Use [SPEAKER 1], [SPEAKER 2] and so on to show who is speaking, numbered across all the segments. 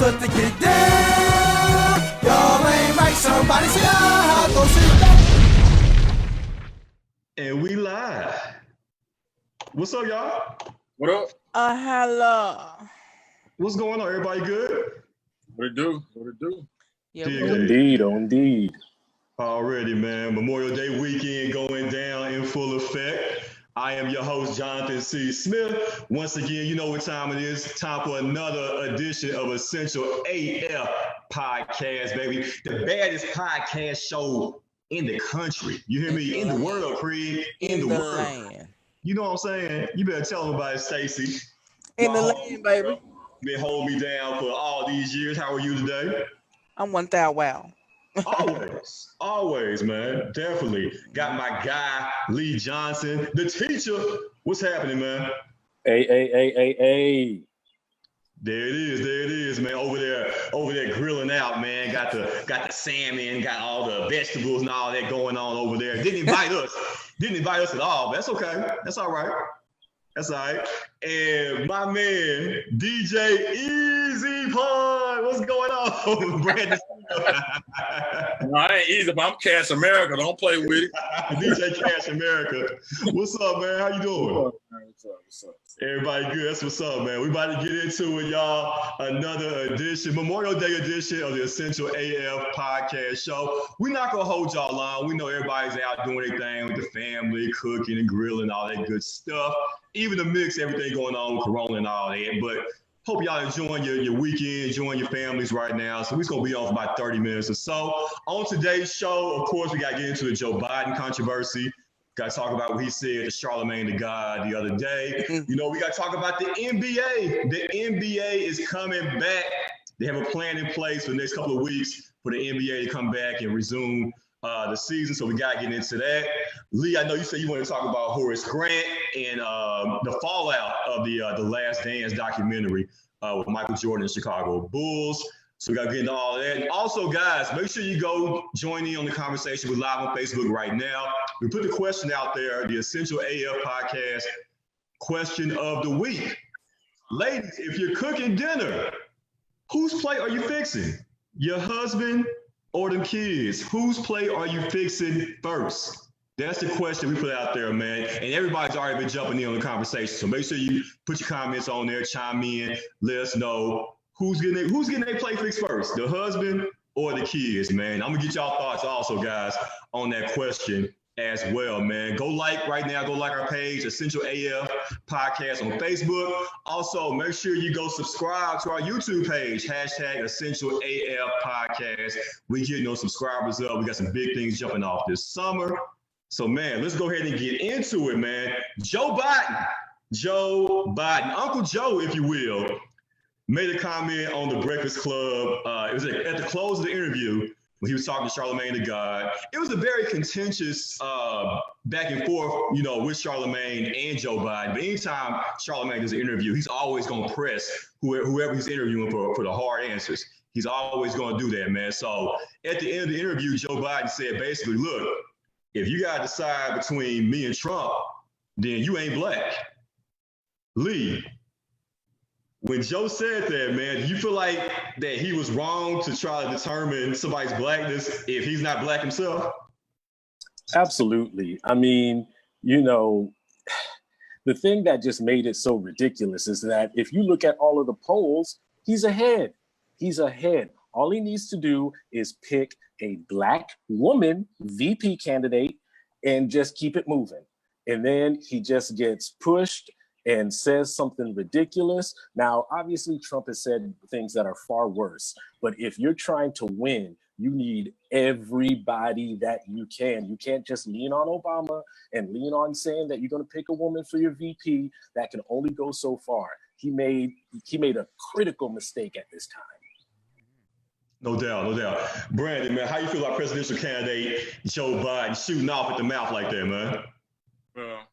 [SPEAKER 1] to get down. Y'all ain't right, somebody say ah, go sit down.
[SPEAKER 2] And we live. What's up, y'all?
[SPEAKER 3] What up?
[SPEAKER 4] Hello.
[SPEAKER 2] What's going on? Everybody good?
[SPEAKER 3] What it do? What it do?
[SPEAKER 4] Yeah,
[SPEAKER 5] Indeed, indeed.
[SPEAKER 2] Already, man. Memorial Day weekend going down in full effect. I am your host, Jonathan C. Smith. Once again, you know what time it is. Time for another edition of Essential AF Podcast, baby. The baddest podcast show in the country. You hear me? In the world, Craig. In the world.
[SPEAKER 4] land.
[SPEAKER 2] You know what I'm saying? You better tell them about it, Stacy.
[SPEAKER 4] In the land, baby.
[SPEAKER 2] Been holding me down for all these years. How are you today?
[SPEAKER 4] I'm 1,000 wow.
[SPEAKER 2] Always, man. Definitely. Got my guy, Lee Johnson, the teacher. What's happening, man?
[SPEAKER 5] Hey.
[SPEAKER 2] There it is, man. Over there grilling out, man. Got the salmon, got all the vegetables and all that going on over there. Didn't invite us at all, but that's okay. That's all right. That's all right. And my man, DJ Easy Pun. What's going on, Brandon?
[SPEAKER 3] No, I ain't easy, but I'm Cash America. Don't play with it.
[SPEAKER 2] DJ Cash America. What's up, man? How you doing?
[SPEAKER 3] What's up?
[SPEAKER 2] Everybody good? That's what's up, man. We about to get into it, y'all. Another edition, Memorial Day edition of the Essential AF Podcast Show. We're not going to hold y'all long. We know everybody's out doing their thing with the family, cooking and grilling, all that good stuff. Even the mix, everything going on with Corona and all that. But hope y'all enjoying your weekend, enjoying your families right now. So we're going to be on for about 30 minutes or so. On today's show, of course, we got to get into the Joe Biden controversy. Got to talk about what he said to Charlamagne the God the other day. You know, we got to talk about the NBA. The NBA is coming back. They have a plan in place for the next couple of weeks for the NBA to come back and resume the season. So we got to get into that. Lee, I know you said you want to talk about Horace Grant and the fallout of the Last Dance documentary with Michael Jordan and Chicago Bulls. So we got to get into all of that. And also, guys, make sure you go join in on the conversation. We're live on Facebook right now. We put the question out there, the Essential AF Podcast question of the week. Ladies, if you're cooking dinner, whose plate are you fixing? Your husband or them kids? Whose plate are you fixing first? That's the question we put out there, man. And everybody's already been jumping in on the conversation. So make sure you put your comments on there, chime in, let us know who's getting their plate fixed first, the husband or the kids, man. I'm gonna get y'all thoughts also, guys, on that question as well, man. Go like right now, go like our page, Essential AF Podcast on Facebook. Also, make sure you go subscribe to our YouTube page, hashtag Essential AF Podcast. We getting those subscribers up. We got some big things jumping off this summer. So, man, let's go ahead and get into it, man. Joe Biden, Uncle Joe, if you will, made a comment on the Breakfast Club. It was at the close of the interview when he was talking to Charlamagne the God. It was a very contentious back and forth, you know, with Charlamagne and Joe Biden. But anytime Charlamagne does an interview, he's always going to press whoever he's interviewing for the hard answers. He's always going to do that, man. So at the end of the interview, Joe Biden said basically, look, if you got to decide between me and Trump, then you ain't black. Lee, when Joe said that, man, do you feel like that he was wrong to try to determine somebody's blackness if he's not black himself?
[SPEAKER 5] Absolutely. I mean, you know, the thing that just made it so ridiculous is that if you look at all of the polls, he's ahead. All he needs to do is pick a black woman VP candidate and just keep it moving. And then he just gets pushed and says something ridiculous. Now, obviously, Trump has said things that are far worse. But if you're trying to win, you need everybody that you can. You can't just lean on Obama and lean on saying that you're going to pick a woman for your VP. That can only go so far. He made a critical mistake at this time.
[SPEAKER 2] No doubt. Brandon, man, how you feel about presidential candidate Joe Biden shooting off at the mouth like that, man?
[SPEAKER 3] Well,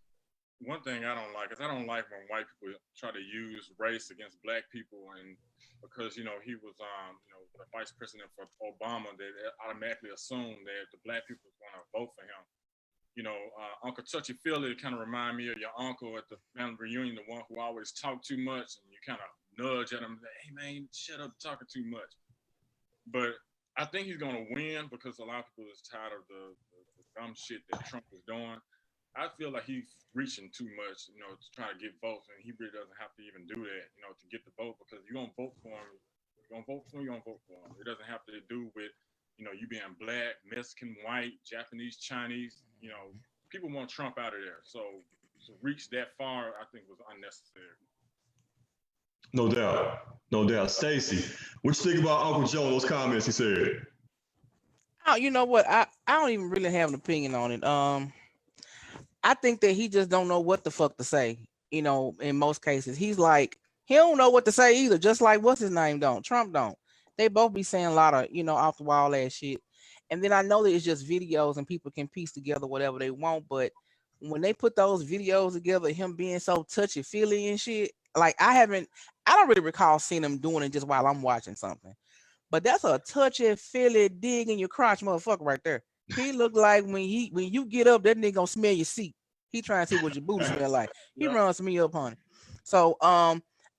[SPEAKER 3] one thing I don't like is I don't like when white people try to use race against black people, and because, you know, he was, the vice president for Obama, they automatically assumed that the black people was going to vote for him. You know, Uncle Touchy Feely kind of remind me of your uncle at the family reunion, the one who always talked too much, and you kind of nudge at him, hey man, shut up, talking too much. But I think he's gonna win because a lot of people is tired of the dumb shit that Trump is doing. I feel like he's reaching too much, to try to get votes, and he really doesn't have to even do that, to get the vote, because you're gonna vote for him. You're gonna vote for him. You're gonna vote for him. It doesn't have to do with, you being black, Mexican, white, Japanese, Chinese. People want Trump out of there. So to reach that far, I think was unnecessary.
[SPEAKER 2] No doubt. No doubt. Stacey, what you think about Uncle Joe and those comments he said?
[SPEAKER 4] Oh, you know what? I don't even really have an opinion on it. I think that he just don't know what the fuck to say. In most cases, he's like, he don't know what to say either. Just like what's his name don't. Trump don't. They both be saying a lot of, off the wall ass shit. And then I know that it's just videos and people can piece together whatever they want. But when they put those videos together, him being so touchy feely and shit, like I don't really recall seeing him doing it just while I'm watching something. But that's a touchy feely dig in your crotch motherfucker right there. He looked like when you get up, that nigga gonna smell your seat. He trying to see what your booty smell like. He runs me up on it. So I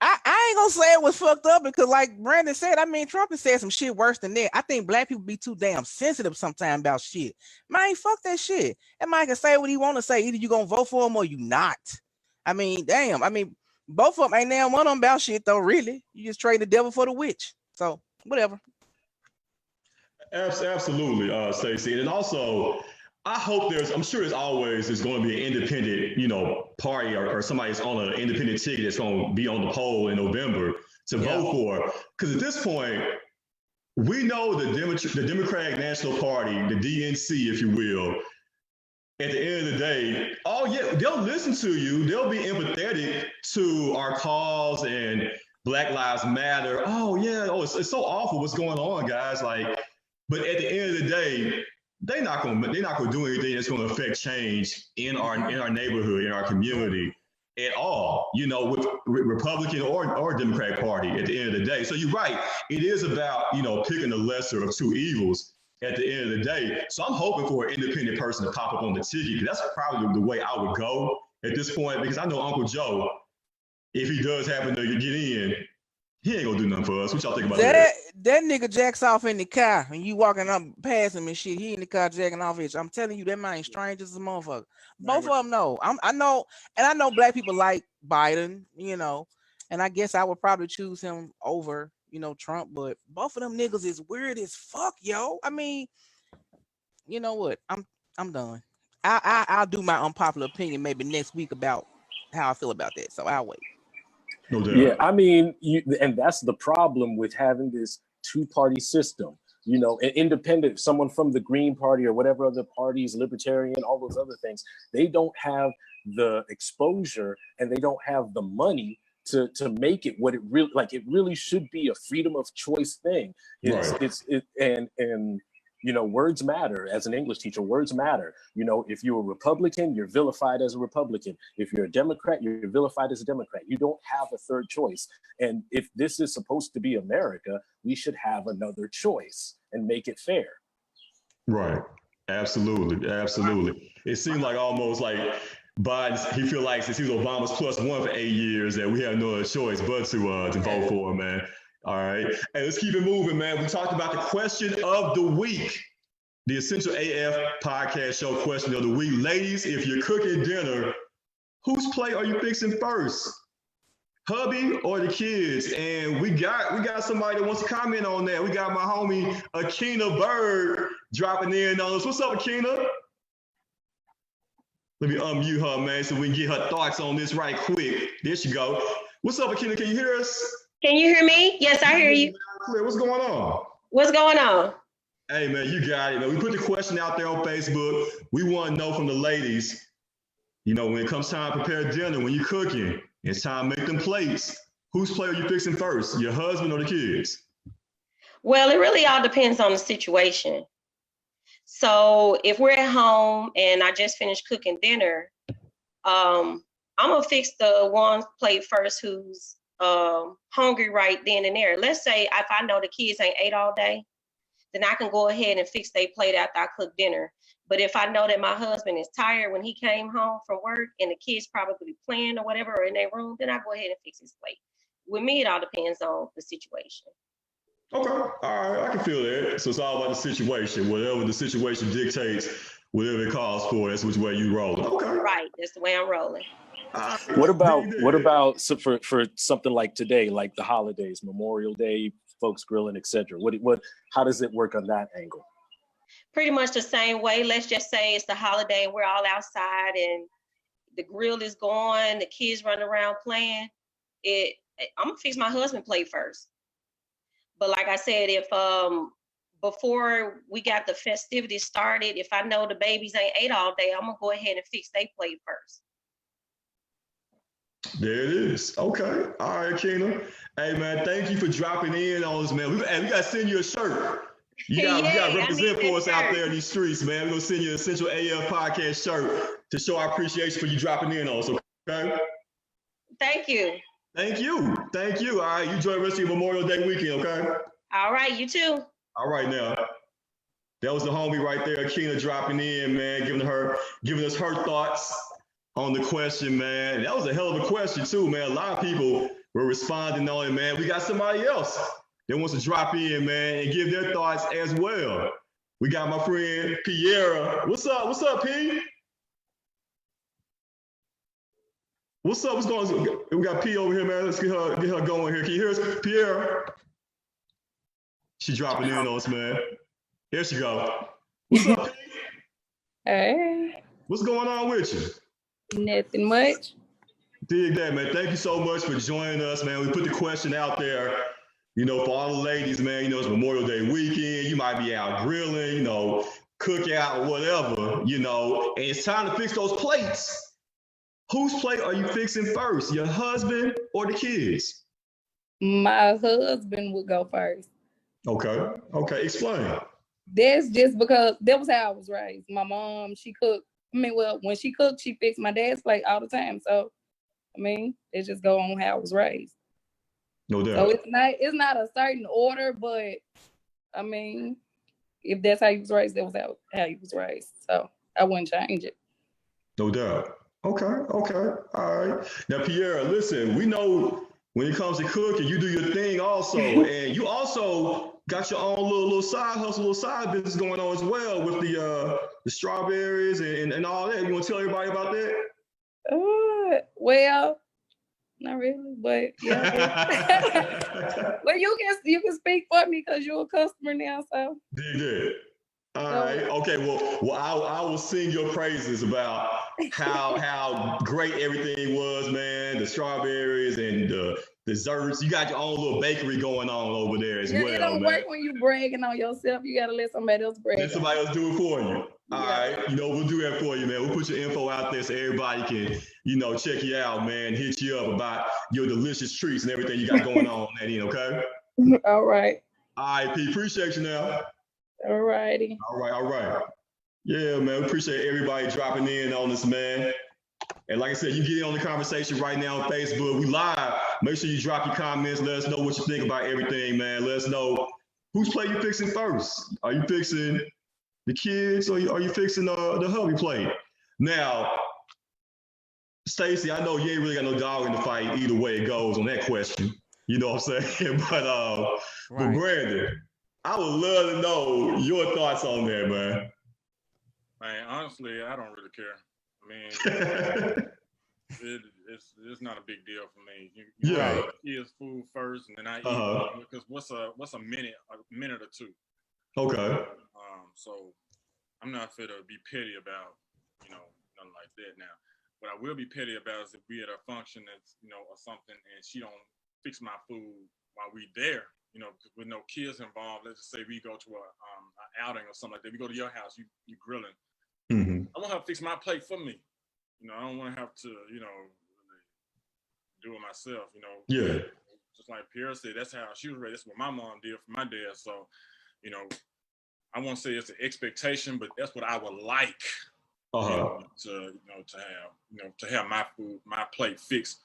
[SPEAKER 4] ain't gonna say it was fucked up because like Brandon said, I mean Trump has said some shit worse than that. I think black people be too damn sensitive sometimes about shit. Man, fuck that shit. That man can say what he want to say. Either you gonna vote for him or you not. I mean, damn. I mean, both of them ain't damn one of them about shit though, really. You just trade the devil for the witch. So whatever.
[SPEAKER 2] Absolutely, Stacey. And also, I hope I'm sure there's going to be an independent, party or somebody that's on an independent ticket that's going to be on the poll in November to vote for. Because at this point, we know the Democratic National Party, the DNC, if you will, at the end of the day, they'll listen to you. They'll be empathetic to our cause and Black Lives Matter. It's so awful what's going on, guys. But at the end of the day, they're not gonna do anything that's gonna affect change in our neighborhood, in our community at all, with Republican or Democratic Party at the end of the day. So you're right. It is about, picking the lesser of two evils at the end of the day. So I'm hoping for an independent person to pop up on the ticket. That's probably the way I would go at this point, because I know Uncle Joe, if he does happen to get in, he ain't gonna do nothing for us. What y'all think about that?
[SPEAKER 4] That nigga jacks off in the car and you walking up past him and shit. He in the car jacking off. I'm telling you, that man strange as a motherfucker. Both of them know. I know black people like Biden, and I guess I would probably choose him over, Trump. But both of them niggas is weird as fuck, yo. I mean, you know what? I'm done. I'll do my unpopular opinion maybe next week about how I feel about that. So I'll wait.
[SPEAKER 2] No doubt.
[SPEAKER 5] Yeah, I mean, and that's the problem with having this two-party system. An independent, someone from the Green Party or whatever other parties, Libertarian, all those other things, they don't have the exposure and they don't have the money to make it what it really like. It really should be a freedom of choice thing. Words matter. As an English teacher, words matter. If you're a Republican, you're vilified as a Republican. If you're a Democrat, you're vilified as a Democrat. You don't have a third choice. And if this is supposed to be America, we should have another choice and make it fair.
[SPEAKER 2] Right. Absolutely. It seemed like almost like Biden, he feel like since he was Obama's +1 for 8 years, that we have no other choice but to vote for him, man. All right. Hey, let's keep it moving, man. We talked about the question of the week, the Essential AF podcast show question of the week. Ladies, if you're cooking dinner, whose plate are you fixing first? Hubby or the kids? And we got somebody that wants to comment on that. We got my homie Akina Bird dropping in on us. What's up, Akina? Let me unmute her, man, so we can get her thoughts on this right quick. There she go. What's up, Akina? Can you hear us?
[SPEAKER 6] Can you hear me? Yes, I hear you.
[SPEAKER 2] What's going on?
[SPEAKER 6] What's going on?
[SPEAKER 2] Hey, man, you got it. We put the question out there on Facebook. We want to know from the ladies, when it comes time to prepare dinner, when you're cooking, it's time to make them plates. Whose plate are you fixing first, your husband or the kids?
[SPEAKER 6] Well, it really all depends on the situation. So if we're at home and I just finished cooking dinner, I'm going to fix the one plate first who's hungry right then and there. Let's say if I know the kids ain't ate all day, then I can go ahead and fix their plate after I cook dinner. But if I know that my husband is tired when he came home from work and the kids probably playing or whatever or in their room, then I go ahead and fix his plate. with me, it all depends on the situation.
[SPEAKER 2] Okay, all right, I can feel that. So it's all about the situation. Whatever the situation dictates, whatever it calls for, that's which way you roll. Okay.
[SPEAKER 6] Right, that's the way I'm rolling.
[SPEAKER 5] What about so for something like today, like the holidays, Memorial Day, folks grilling, etc.? What how does it work on that angle?
[SPEAKER 6] Pretty much the same way. Let's just say it's the holiday and we're all outside and the grill is going, the kids running around playing. I'm gonna fix my husband plate first. But like I said, if before we got the festivities started, if I know the babies ain't ate all day, I'm gonna go ahead and fix their plate first.
[SPEAKER 2] There it is. Okay. All right, Keena. Hey man, thank you for dropping in on us, man. We gotta send you a shirt. You gotta represent for us out there in these streets, man. We're gonna send you an Essential AF podcast shirt to show our appreciation for you dropping in on us. Okay.
[SPEAKER 6] Thank you.
[SPEAKER 2] Thank you. Thank you. All right. You enjoy the rest of your Memorial Day weekend, okay?
[SPEAKER 6] All right, you too.
[SPEAKER 2] All right now. That was the homie right there, Keena, dropping in, man, giving us her thoughts on the question, man. That was a hell of a question too, man. A lot of people were responding on it, man. We got somebody else that wants to drop in, man, and give their thoughts as well. We got my friend Piera. What's up? What's up, P? What's up? What's going on? We got P over here, man. Let's get her going here. Can you hear us, Piera? She dropping in on us, man. Here she go. What's up, P?
[SPEAKER 7] Hey.
[SPEAKER 2] What's going on with you?
[SPEAKER 7] Nothing much.
[SPEAKER 2] Dig that, man. Thank you so much for joining us, man. We put the question out there, for all the ladies, man. It's Memorial Day weekend. You might be out grilling, cookout or whatever, and it's time to fix those plates. Whose plate are you fixing first, your husband or the kids?
[SPEAKER 7] My husband would go first.
[SPEAKER 2] Okay. Explain.
[SPEAKER 7] That's just because that was how I was raised. My mom, she cooked. When she cooked, she fixed my dad's plate all the time. So, it just go on how I was raised.
[SPEAKER 2] No doubt.
[SPEAKER 7] So it's not a certain order, but if that's how you was raised, that was how you was raised. So I wouldn't change it.
[SPEAKER 2] No doubt. Okay. All right. Now, Piera, listen, we know when it comes to cooking, you do your thing also. And you also got your own little side hustle, little side business going on as well with the strawberries and all that. You want to tell everybody about that?
[SPEAKER 7] Well, not really, but yeah. Well, you can speak for me because you're a customer now, so.
[SPEAKER 2] Did. All right. Okay. Well, I will sing your praises about how great everything was, man. The strawberries and the desserts. You got your own little bakery going on over there as well, man. It don't work
[SPEAKER 7] when you bragging on yourself. You gotta let somebody else brag.
[SPEAKER 2] Let somebody else do it for you. All right. We'll do that for you, man. We'll put your info out there so everybody can, check you out, man. Hit you up about your delicious treats and everything you got going on that end. Okay.
[SPEAKER 7] All right.
[SPEAKER 2] All right, P. Appreciate you now.
[SPEAKER 7] All righty.
[SPEAKER 2] All right. Yeah, man. We appreciate everybody dropping in on this, man. And like I said, you get in on the conversation right now on Facebook. We live. Make sure you drop your comments. Let us know what you think about everything, man. Let us know whose plate you fixing first. Are you fixing the kids or are you fixing the hubby plate? Now, Stacey, I know you ain't really got no dog in the fight either way it goes on that question. You know what I'm saying? But Brandon, I would love to know your thoughts on that, man.
[SPEAKER 3] Man, honestly, I don't really care. It's not a big deal for me. You kids food first, and then I eat because what's a minute or two.
[SPEAKER 2] Okay.
[SPEAKER 3] So I'm not fit to be petty about nothing like that now. What I will be petty about is if we at a function that's or something, and she don't fix my food while we there. With no kids involved. Let's just say we go to a outing or something like that. We go to your house, you grilling.
[SPEAKER 2] Mm-hmm.
[SPEAKER 3] I want her to fix my plate for me. I don't want to have to, do it myself.
[SPEAKER 2] Yeah.
[SPEAKER 3] Just like Pierre said, that's how she was raised. That's what my mom did for my dad. So, I won't say it's an expectation, but that's what I would like to have my food, my plate fixed.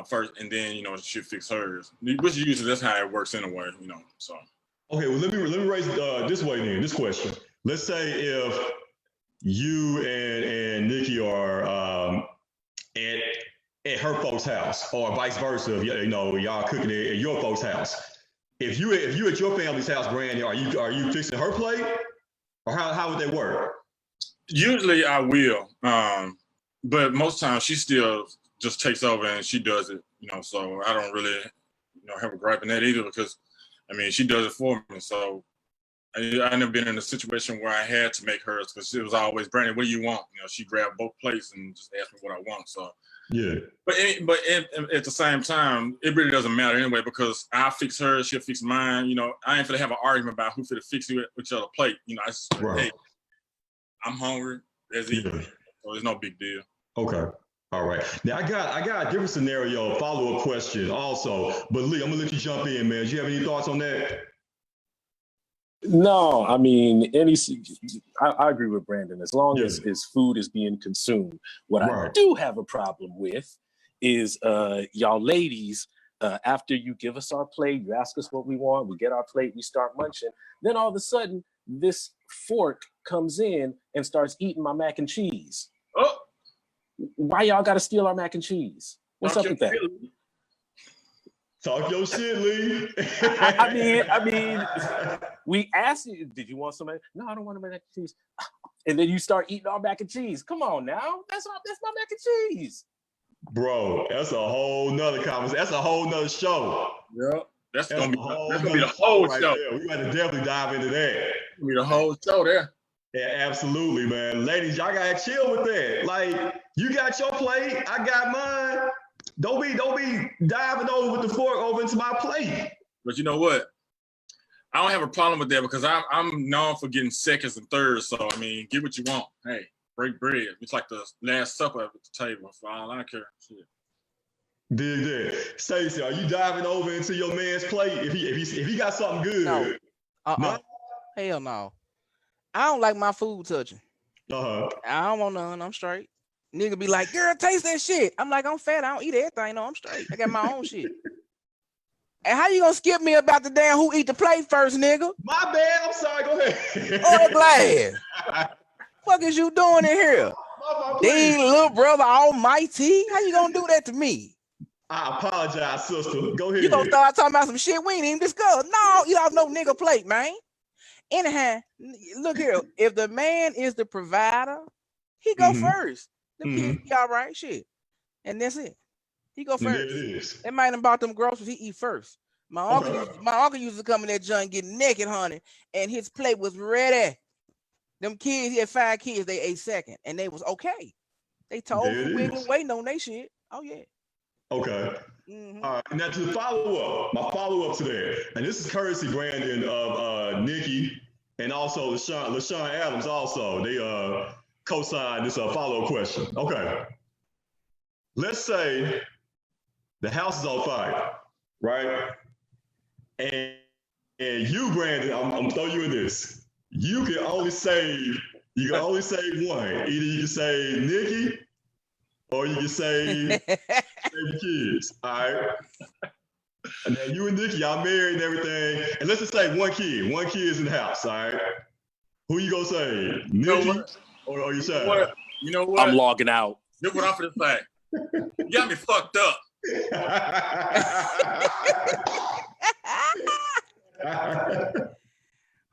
[SPEAKER 3] First, and then she fix hers. Which usually that's how it works anyway. So.
[SPEAKER 2] Okay, well let me raise this question. Let's say if you and Nikki are at her folks' house, or vice versa. If you know y'all cooking it at your folks' house. If you at your family's house, Brandon, are you fixing her plate, or how would that work?
[SPEAKER 3] Usually I will, but most times she still just takes over and she does it. You know, so I don't really, have a gripe in that either because, I mean, she does it for me. So I never been in a situation where I had to make hers because it was always, Brandon, what do you want? She grabbed both plates and just asked me what I want. So
[SPEAKER 2] yeah.
[SPEAKER 3] But at the same time, it really doesn't matter anyway because I fix hers, she'll fix mine. I ain't finna have an argument about who finna fix each other plate. I just
[SPEAKER 2] Right.
[SPEAKER 3] hey, I'm hungry. There's eating. So it's no big deal.
[SPEAKER 2] Okay. All right. Now I got a different scenario, follow-up question also. But Lee, I'm gonna let you jump in, man. Do you have any thoughts on that?
[SPEAKER 5] No, I mean, I agree with Brandon. As long as food is being consumed, what I do have a problem with is y'all ladies. After you give us our plate, you ask us what we want, we get our plate, we start munching. Then all of a sudden, this fork comes in and starts eating my mac and cheese.
[SPEAKER 3] Oh,
[SPEAKER 5] why y'all got to steal our mac and cheese? What's up with that?
[SPEAKER 2] Talk your shit, Lee.
[SPEAKER 5] I mean, we asked you, did you want some? No, I don't want mac and cheese. And then you start eating our mac and cheese. Come on now, that's my mac and cheese.
[SPEAKER 2] Bro, that's a whole nother conversation. That's a whole nother show.
[SPEAKER 3] Yep. That's gonna be the whole show.
[SPEAKER 2] There. We got to definitely dive into that.
[SPEAKER 3] It's gonna be the whole show there.
[SPEAKER 2] Yeah, absolutely, man. Ladies, y'all gotta chill with that. Like, you got your plate, I got mine. Don't be diving over with the fork over into my plate.
[SPEAKER 3] But you know what? I don't have a problem with that because I'm known for getting seconds and thirds. So I mean, get what you want. Hey, break bread. It's like the Last Supper at the table. For all I care. Shit.
[SPEAKER 2] Dig that. Stacey, are you diving over into your man's plate if he got something good?
[SPEAKER 4] No.
[SPEAKER 2] No?
[SPEAKER 4] Hell no. I don't like my food touching.
[SPEAKER 2] Uh-huh.
[SPEAKER 4] I don't want none. I'm straight. Nigga be like, girl, taste that shit. I'm like, I'm fat. I don't eat everything. No, I'm straight. I got my own shit. And how you gonna skip me about the damn who eat the plate first, nigga?
[SPEAKER 2] My bad. I'm sorry. Go ahead.
[SPEAKER 4] Oh, glad. Fuck is you doing in here? Dang, little brother almighty. How you gonna do that to me?
[SPEAKER 2] I apologize, sister. Go ahead.
[SPEAKER 4] You gonna start talking about some shit we ain't even discussed. No, eat off no nigga plate, man. Anyhow, look here. If the man is the provider, he go first. The kids be all right, shit. And that's it. He go first. They might have bought them groceries, he eat first. My uncle used to come in that joint get naked, honey, and his plate was ready. Them kids, he had 5 kids, they ate second, and they was okay. They told wiggling, waiting on they shit. Oh, yeah.
[SPEAKER 2] Okay. All right. Now to the follow-up, my follow-up to that, and this is courtesy, Brandon, of Nikki and also LaShawn Adams also. They co-signed this follow-up question. Okay. Let's say the house is on fire, right? And you, Brandon, I'm gonna throw you in this. You can only save one. Either you can save Nikki or you can save the kids. All right. And then you and Nikki, y'all married and everything. And let's just say one kid is in the house. All right. Who you gonna save? Nikki or your child?
[SPEAKER 3] You know what?
[SPEAKER 5] I'm logging out.
[SPEAKER 3] Look what I'm finna say. You got me fucked up.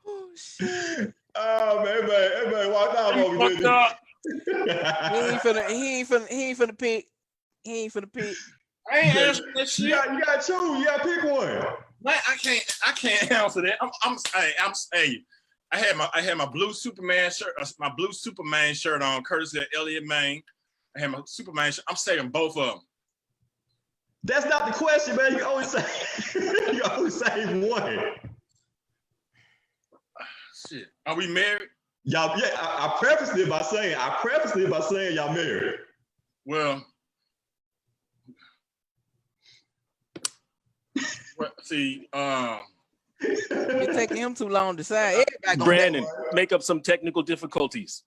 [SPEAKER 4] Oh shit.
[SPEAKER 2] Oh man, everybody walked out over
[SPEAKER 3] fucked up.
[SPEAKER 4] He ain't finna pick. He ain't finna pick.
[SPEAKER 3] I ain't answering that shit.
[SPEAKER 2] You got two. You got to pick one.
[SPEAKER 3] Man, I can't answer that. I had my blue Superman shirt, my blue Superman shirt on, courtesy of Elliot Main. I had my Superman shirt. I'm saving both of them.
[SPEAKER 2] That's not the question, man. You can only save one.
[SPEAKER 3] Shit. Are we married?
[SPEAKER 2] Y'all, yeah. I prefaced it by saying y'all married.
[SPEAKER 3] Well, see,
[SPEAKER 4] It's taking him too long to decide.
[SPEAKER 5] Brandon, make up some technical difficulties.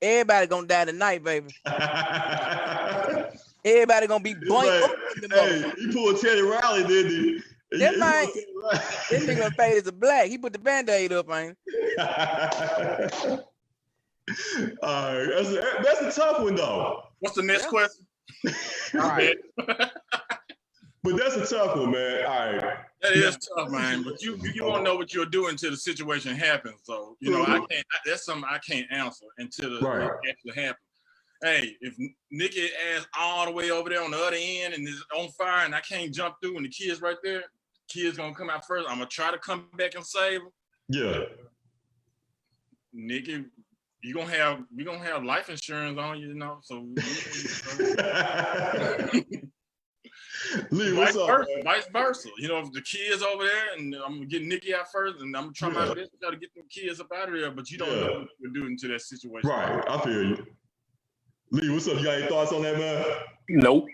[SPEAKER 4] Everybody gonna die tonight, baby. Everybody gonna be boink.
[SPEAKER 2] Hey, he pulled Teddy Riley, didn't he?
[SPEAKER 4] That nigga fade is a black. He put the Band-Aid up, ain't he?
[SPEAKER 2] All right, that's a tough one though.
[SPEAKER 3] What's the next question?
[SPEAKER 4] Right.
[SPEAKER 2] But that's a tough one, man. All right.
[SPEAKER 3] That is tough, man. But you won't know what you're doing until the situation happens. So that's something I can't answer until it actually happens. Hey, if Nikki ass all the way over there on the other end and is on fire and I can't jump through and the kid's right there, kid's gonna come out first. I'm gonna try to come back and save him.
[SPEAKER 2] Yeah.
[SPEAKER 3] Nikki, we gonna have life insurance on you, So
[SPEAKER 2] Lee, what's up?
[SPEAKER 3] Vice versa. If the kids over there and I'm gonna get Nikki out first and I'm gonna try my best to try to get them kids up out of there, but you don't know what you're doing to that situation.
[SPEAKER 2] Right, I feel you. Lee, what's up? You got any thoughts on that, man?
[SPEAKER 5] Nope.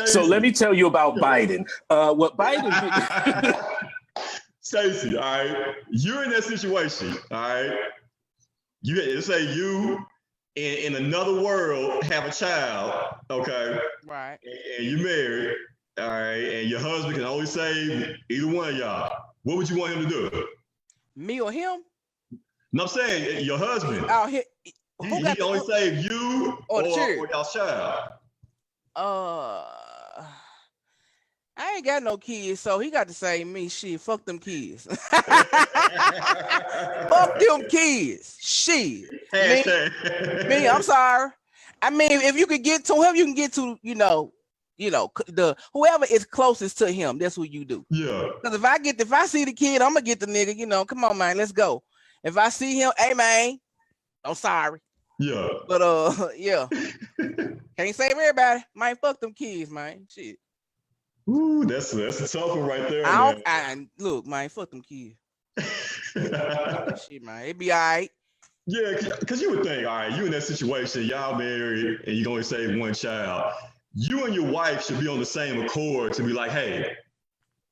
[SPEAKER 5] So let me tell you about Biden. What Biden did.
[SPEAKER 2] Stacey, all right, you're in that situation, all right. Let's say you in another world have a child, okay,
[SPEAKER 4] right,
[SPEAKER 2] and you're married, all right, and your husband can only save either one of y'all. What would you want him to do?
[SPEAKER 4] Me or him?
[SPEAKER 2] No, I'm saying your husband.
[SPEAKER 4] Oh, he
[SPEAKER 2] only save you or y'all's child.
[SPEAKER 4] I ain't got no kids, so he got to save me. Shit, fuck them kids. Fuck them kids. Shit. Me, I'm sorry. I mean, if you could get to whoever you can get to, the whoever is closest to him, that's what you do.
[SPEAKER 2] Yeah.
[SPEAKER 4] Because if I see the kid, I'm gonna get the nigga. Come on, man, let's go. If I see him, hey man, I'm sorry.
[SPEAKER 2] Yeah.
[SPEAKER 4] But yeah. Can't save everybody. Man, fuck them kids, man. Shit.
[SPEAKER 2] Ooh, that's a tough one right there, man.
[SPEAKER 4] Look, man, fuck them kids. Shit, man, it be all right.
[SPEAKER 2] Yeah, because you would think, all right, you in that situation, y'all married, and you can only save one child. You and your wife should be on the same accord to be like, hey,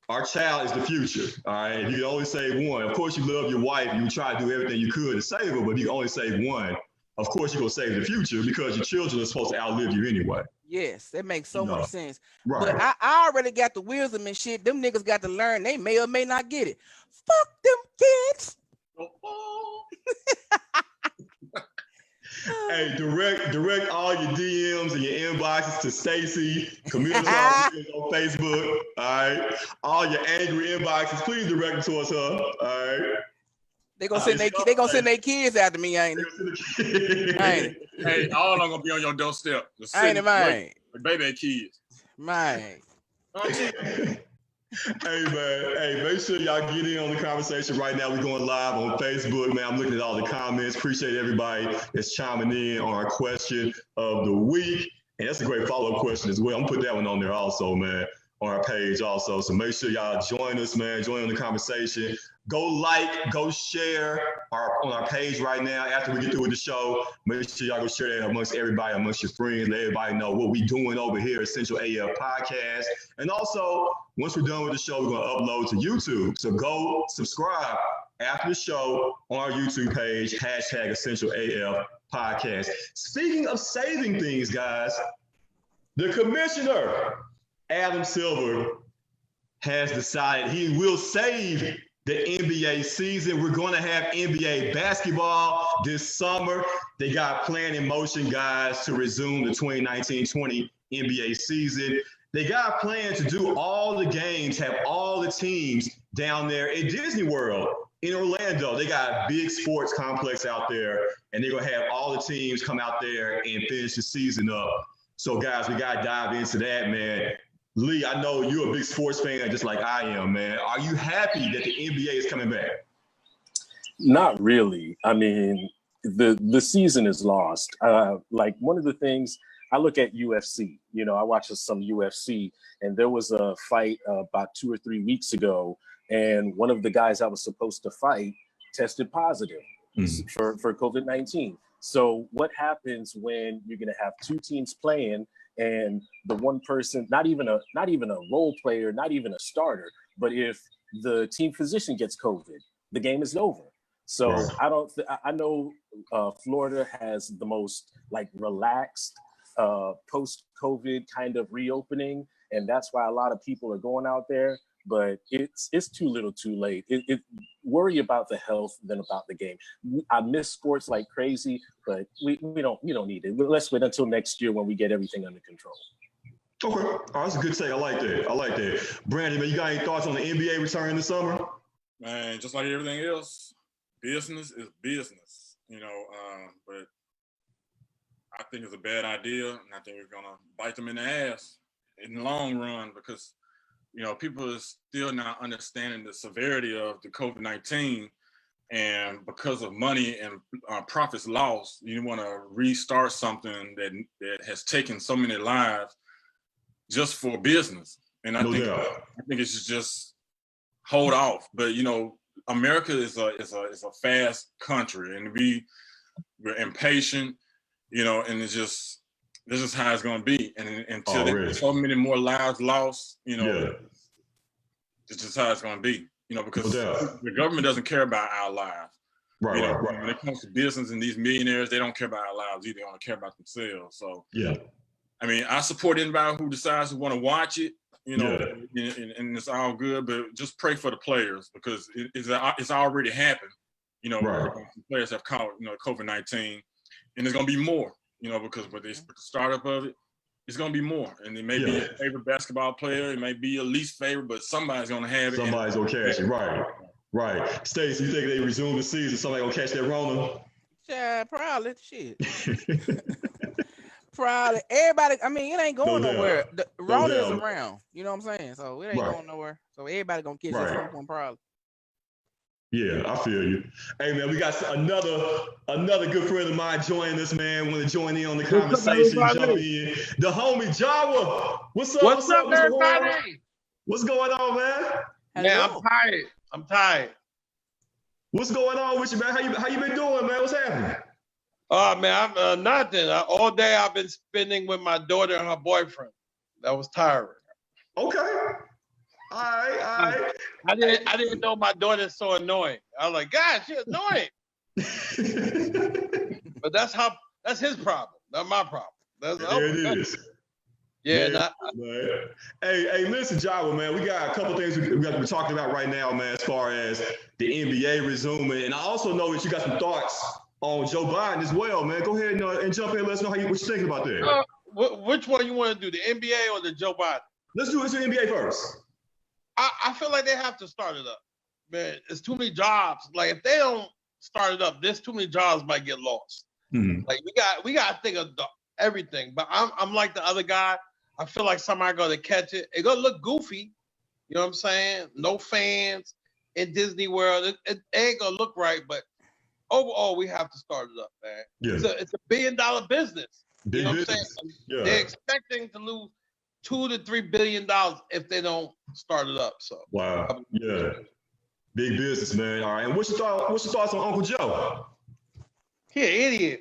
[SPEAKER 2] our child is the future, all right? If you can only save one, of course you love your wife, you try to do everything you could to save her, but if you can only save one, of course you're going to save the future because your children are supposed to outlive you anyway.
[SPEAKER 4] Yes, that makes so much sense.
[SPEAKER 2] Right.
[SPEAKER 4] But I already got the wisdom and shit. Them niggas got to learn. They may or may not get it. Fuck them kids.
[SPEAKER 2] Hey, direct all your DMs and your inboxes to Stacey, community on Facebook. All right. All your angry inboxes, please direct them towards her. All right.
[SPEAKER 4] They gonna send their kids after me, ain't it?
[SPEAKER 3] Hey, all of them gonna be on your doorstep.
[SPEAKER 4] Ain't it, man?
[SPEAKER 3] Baby kids.
[SPEAKER 4] Man.
[SPEAKER 2] Hey man, make sure y'all get in on the conversation right now. We're going live on Facebook, man. I'm looking at all the comments. Appreciate everybody that's chiming in on our question of the week. And that's a great follow-up question as well. I'm gonna put that one on there also, man, on our page also. So make sure y'all join us, man. Join in the conversation. Go like, go share on our page right now. After we get through with the show, make sure y'all go share that amongst everybody, amongst your friends. Let everybody know what we doing over here at Essential AF Podcast. And also, once we're done with the show, we're going to upload to YouTube. So go subscribe after the show on our YouTube page, #Essential AF Podcast. Speaking of saving things, guys, the commissioner, Adam Silver, has decided he will save the NBA season. We're going to have NBA basketball this summer. They got a plan in motion, guys, to resume the 2019-20 NBA season. They got a plan to do all the games, have all the teams down there at Disney World in Orlando. They got a big sports complex out there, and they're going to have all the teams come out there and finish the season up. So, guys, we got to dive into that, man. Lee, I know you're a big sports fan just like I am, man. Are you happy that the NBA is coming back?
[SPEAKER 5] Not really. I mean, the season is lost. Like one of the things, I look at UFC. I watch some UFC, and there was a fight about 2 or 3 weeks ago, and one of the guys I was supposed to fight tested positive for COVID-19. So what happens when you're going to have two teams playing and the one person, not even a role player, not even a starter, but if the team physician gets COVID, the game is over. So right. I know Florida has the most relaxed post-COVID kind of reopening, and that's why a lot of people are going out there. but it's too little too late. Worry about the health than about the game. I miss sports like crazy, but we don't need it. Let's wait until next year when we get everything under control.
[SPEAKER 2] Okay. Oh, that's a good take. I like that. Brandon, man, you got any thoughts on the NBA return this summer?
[SPEAKER 3] Man, just like everything else, business is business, but I think it's a bad idea, and I think it's gonna bite them in the ass in the long run because, people are still not understanding the severity of the COVID-19, and because of money and profits lost, you want to restart something that has taken so many lives just for business. And I think it should just hold off. But America is a fast country, and we're impatient. And it's just this is how it's going to be. And until there's so many more lives lost, it's just how it's going to be. Because the government doesn't care about our lives. Right. When it comes to business and these millionaires, they don't care about our lives either. They only care about themselves. So I mean, I support anybody who decides to want to watch it. And it's all good. But just pray for the players because it's already happened. Players have caught COVID-19. And there's gonna be more, because with the startup of it, it's gonna be more. And it may be a favorite basketball player, it may be a least favorite, but somebody's gonna have it.
[SPEAKER 2] Somebody's gonna catch it, right. Stacey, you think they resume the season? Somebody gonna catch that Rona?
[SPEAKER 4] Yeah, probably. Shit. Probably. Everybody. I mean, it ain't going nowhere. The Rona is around. You know what I'm saying? So it ain't going nowhere. So everybody gonna catch it at some point, probably.
[SPEAKER 2] Yeah, I feel you. Hey, man, we got another good friend of mine joining us, man. Want to join in on the conversation, jump in. The homie Jawa. What's up?
[SPEAKER 8] What's up, everybody?
[SPEAKER 2] What's going on, man?
[SPEAKER 8] Man, I'm tired.
[SPEAKER 2] What's going on with you, man? How you been doing, man? What's happening?
[SPEAKER 8] Oh, man, I'm nothing. All day I've been spending with my daughter and her boyfriend. That was tiring.
[SPEAKER 2] Okay. All right.
[SPEAKER 8] I didn't know my daughter's so annoying. I was like, God, she's annoying. But that's his problem, not my problem.
[SPEAKER 2] It is.
[SPEAKER 8] Yeah.
[SPEAKER 2] Hey, listen, Jawa, man, we got a couple things we got to be talking about right now, man, as far as the NBA resuming. And I also know that you got some thoughts on Joe Biden as well, man. Go ahead and jump in. Let us know what you're thinking about that.
[SPEAKER 8] Which one you want to do, the NBA or the Joe Biden?
[SPEAKER 2] Let's do the NBA first.
[SPEAKER 8] I feel like they have to start it up. Man, it's too many jobs. Like if they don't start it up, there's too many jobs might get lost.
[SPEAKER 2] Mm-hmm.
[SPEAKER 8] Like we got to think of everything. But I'm like the other guy. I feel like somebody gonna catch it. It's gonna look goofy. You know what I'm saying? No fans in Disney World. It ain't gonna look right. But overall, we have to start it up, man. Yeah. It's a $1 billion business.
[SPEAKER 2] Big
[SPEAKER 8] you know
[SPEAKER 2] business.
[SPEAKER 8] What I'm saying? Yeah. They're expecting to lose $2 to $3 billion if they don't start it up. So
[SPEAKER 2] wow, yeah, big business, man. All right, and what's your thoughts on Uncle Joe?
[SPEAKER 8] He an idiot.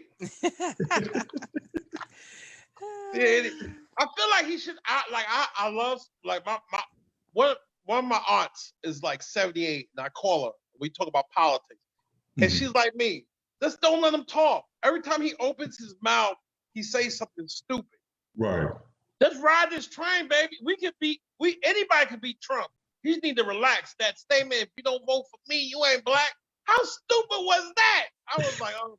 [SPEAKER 8] I feel like he should. I love like my one of my aunts is like 78, and I call her. We talk about politics, and she's like me. Just don't let him talk. Every time he opens his mouth, he says something stupid.
[SPEAKER 2] Right.
[SPEAKER 8] Let's ride this train, baby. Anybody can beat Trump. You just need to relax. That statement, if you don't vote for me, you ain't black. How stupid was that? I was like, oh.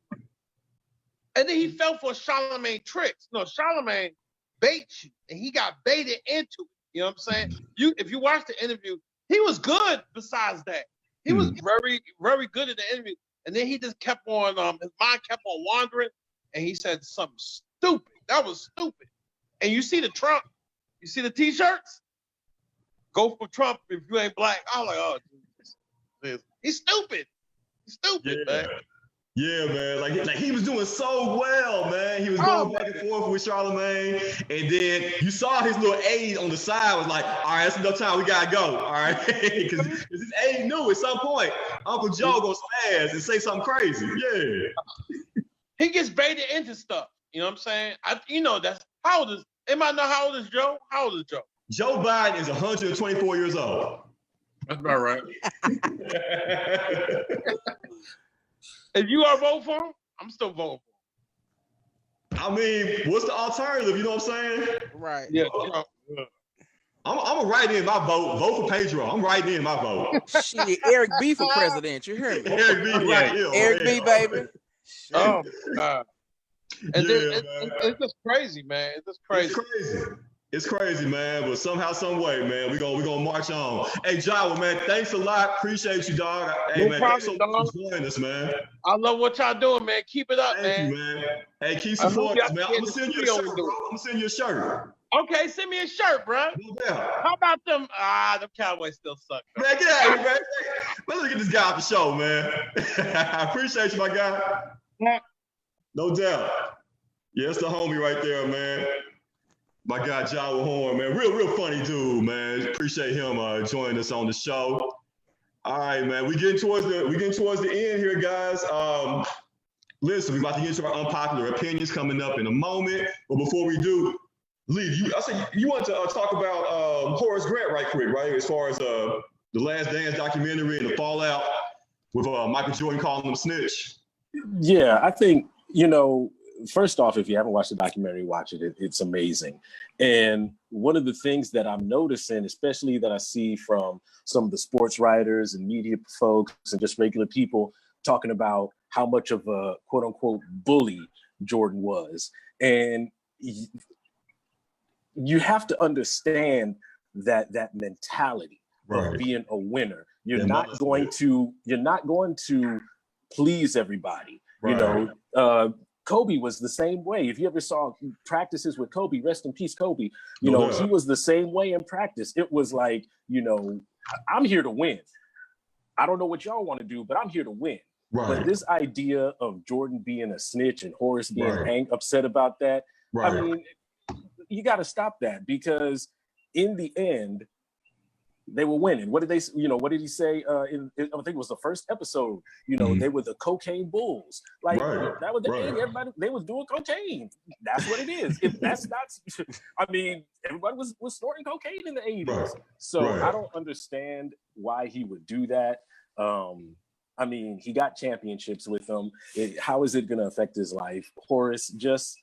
[SPEAKER 8] And then he fell for Charlemagne tricks. No, Charlemagne baits you, and he got baited into it. You know what I'm saying? If you watch the interview, he was good besides that. He was very, very good at the interview. And then he just kept on, his mind kept on wandering, and he said something stupid. That was stupid. And you see the Trump, you see the T-shirts? Go for Trump if you ain't black. I was like, oh, Jesus. He's stupid. He's stupid, man.
[SPEAKER 2] Yeah, man. Like he was doing so well, man. He was going back and forth with Charlemagne. And then you saw his little aide on the side was like, all right, that's enough time. We got to go. All right. Because his aide knew at some point Uncle Joe goes spaz and say something crazy. Yeah.
[SPEAKER 8] He gets baited into stuff. You know what I'm saying? That's how old is, anybody know how old is Joe? How old is Joe?
[SPEAKER 2] Joe Biden is 124 years old.
[SPEAKER 3] That's about right.
[SPEAKER 8] If you are voting for him, I'm still voting for him.
[SPEAKER 2] I mean, what's the alternative? You know what I'm saying?
[SPEAKER 4] Right.
[SPEAKER 8] Yeah.
[SPEAKER 2] I'm gonna write in my vote. Vote for Pedro. I'm writing in my vote.
[SPEAKER 4] Shit, Eric B for president. You hear me?
[SPEAKER 2] Eric B. Right here.
[SPEAKER 4] Eric B, baby. Shit.
[SPEAKER 8] Oh my God. And
[SPEAKER 2] Yeah,
[SPEAKER 8] then it's just crazy, man. It's just crazy.
[SPEAKER 2] It's crazy, man. But somehow, some way, man, we gonna march on. Hey, Jawa, man, thanks a lot. Appreciate you, dog. Hey,
[SPEAKER 8] No
[SPEAKER 2] man,
[SPEAKER 8] problem,
[SPEAKER 2] thanks so
[SPEAKER 8] dog.
[SPEAKER 2] much for joining us, man.
[SPEAKER 8] I love what y'all doing, man. Keep it up,
[SPEAKER 2] Thank
[SPEAKER 8] man.
[SPEAKER 2] you, man. Hey, keep
[SPEAKER 8] I hope
[SPEAKER 2] supporting us,
[SPEAKER 8] y'all
[SPEAKER 2] man.
[SPEAKER 8] get
[SPEAKER 2] I'm gonna
[SPEAKER 8] the
[SPEAKER 2] send you a
[SPEAKER 8] studio
[SPEAKER 2] shirt,
[SPEAKER 8] and
[SPEAKER 2] bro.
[SPEAKER 8] do it.
[SPEAKER 2] I'm gonna send you a shirt.
[SPEAKER 8] Okay, send me a shirt, bro.
[SPEAKER 2] No doubt.
[SPEAKER 8] How about them? Them Cowboys still suck. Though.
[SPEAKER 2] Man, get out of here, man. Let's get this guy off the show, man. I appreciate you, my guy.
[SPEAKER 8] Yeah.
[SPEAKER 2] No doubt. Yeah, it's the homie right there, man. My guy, Jawa Horn, man. Real funny dude, man. Appreciate him joining us on the show. All right, man. We getting towards the end here, guys. Listen, we're about to get into our unpopular opinions coming up in a moment. But before we do, Lee, I said you want to talk about Horace Grant right quick, right? As far as the Last Dance documentary and the fallout with Michael Jordan calling him a snitch.
[SPEAKER 5] Yeah, I think, first off, if you haven't watched the documentary, watch it. It's amazing. And one of the things that I'm noticing, especially that I see from some of the sports writers and media folks and just regular people talking about how much of a quote unquote bully Jordan was. And you have to understand that mentality of being a winner. You're not going to please everybody.
[SPEAKER 2] Right.
[SPEAKER 5] Kobe was the same way. If you ever saw practices with Kobe, rest in peace, Kobe, he was the same way in practice. It was like, I'm here to win. I don't know what y'all want to do, but I'm here to win.
[SPEAKER 2] Right.
[SPEAKER 5] But this idea of Jordan being a snitch and Horace being upset about that,
[SPEAKER 2] right.
[SPEAKER 5] I mean, you got to stop that, because in the end, they were winning. What did he say? I think it was the first episode. They were the cocaine bulls. Like that was the '80s. Everybody, they was doing cocaine. That's what it is. If that's not, I mean, everybody was snorting cocaine in the '80s.
[SPEAKER 2] Right.
[SPEAKER 5] So I don't understand why he would do that. I mean, he got championships with them. How is it going to affect his life? Horace, just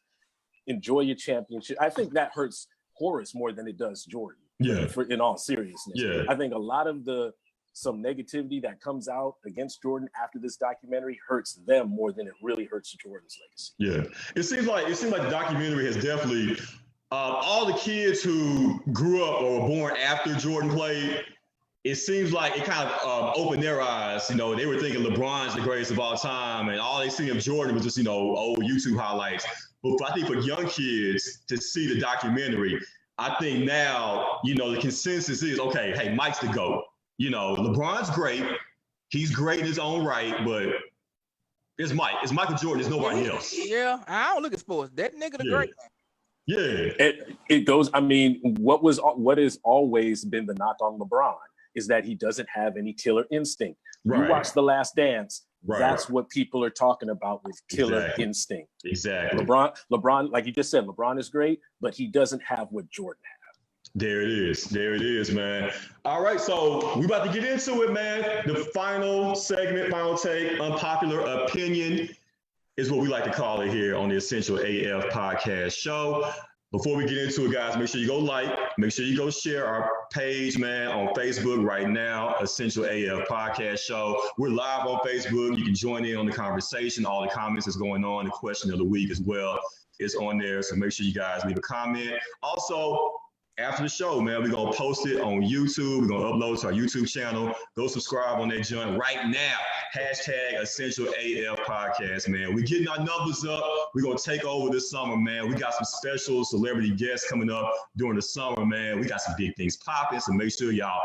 [SPEAKER 5] enjoy your championship. I think that hurts Horace more than it does Jordan.
[SPEAKER 2] Yeah.
[SPEAKER 5] In all seriousness.
[SPEAKER 2] Yeah.
[SPEAKER 5] I think a lot of some negativity that comes out against Jordan after this documentary hurts them more than it really hurts Jordan's legacy.
[SPEAKER 2] Yeah. It seems like the documentary has definitely all the kids who grew up or were born after Jordan played, it seems like it kind of opened their eyes. They were thinking LeBron's the greatest of all time, and all they see of Jordan was just, old YouTube highlights. But I think for young kids to see the documentary, I think now, the consensus is, okay, hey, Mike's the GOAT. LeBron's great. He's great in his own right, but it's Mike. It's Michael Jordan. There's nobody else.
[SPEAKER 4] Yeah, I don't look at sports. That nigga the great.
[SPEAKER 2] Yeah.
[SPEAKER 5] It goes, I mean, what has always been the knock on LeBron is that he doesn't have any killer instinct.
[SPEAKER 2] Right.
[SPEAKER 5] You watch The Last Dance.
[SPEAKER 2] Right.
[SPEAKER 5] That's what people are talking about with killer instinct.
[SPEAKER 2] Exactly.
[SPEAKER 5] LeBron, like you just said, LeBron is great, but he doesn't have what Jordan has.
[SPEAKER 2] There it is, man. All right, so we about to get into it, man. The final segment, final take, unpopular opinion is what we like to call it here on the Essential AF podcast show. Before we get into it, guys, make sure you go make sure you go share our page, man, on Facebook right now, Essential AF Podcast Show. We're live on Facebook. You can join in on the conversation. All the comments is going on. The question of the week as well is on there. So make sure you guys leave a comment. Also, after the show, man, we're going to post it on YouTube. We're going to upload to our YouTube channel. Go subscribe on that joint right now. Hashtag Essential AF Podcast, man. We're getting our numbers up. We're going to take over this summer, man. We got some special celebrity guests coming up during the summer, man. We got some big things popping, so make sure y'all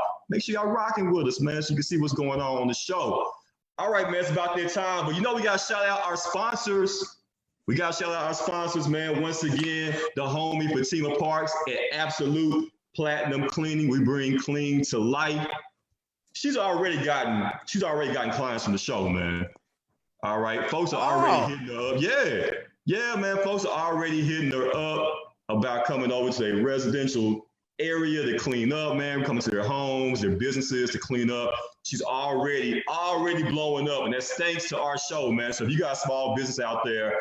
[SPEAKER 2] rocking with us, man, so you can see what's going on the show. All right, man, it's about that time. But we got to shout out our sponsors. Man. Once again, the homie Fatima Parks at Absolute Platinum Cleaning. We bring clean to life. She's already gotten clients from the show, man. All right, folks are already hitting her up. Yeah, man. Folks are already hitting her up about coming over to their residential area to clean up, man. Coming to their homes, their businesses to clean up. She's already blowing up, and that's thanks to our show, man. So if you got a small business out there,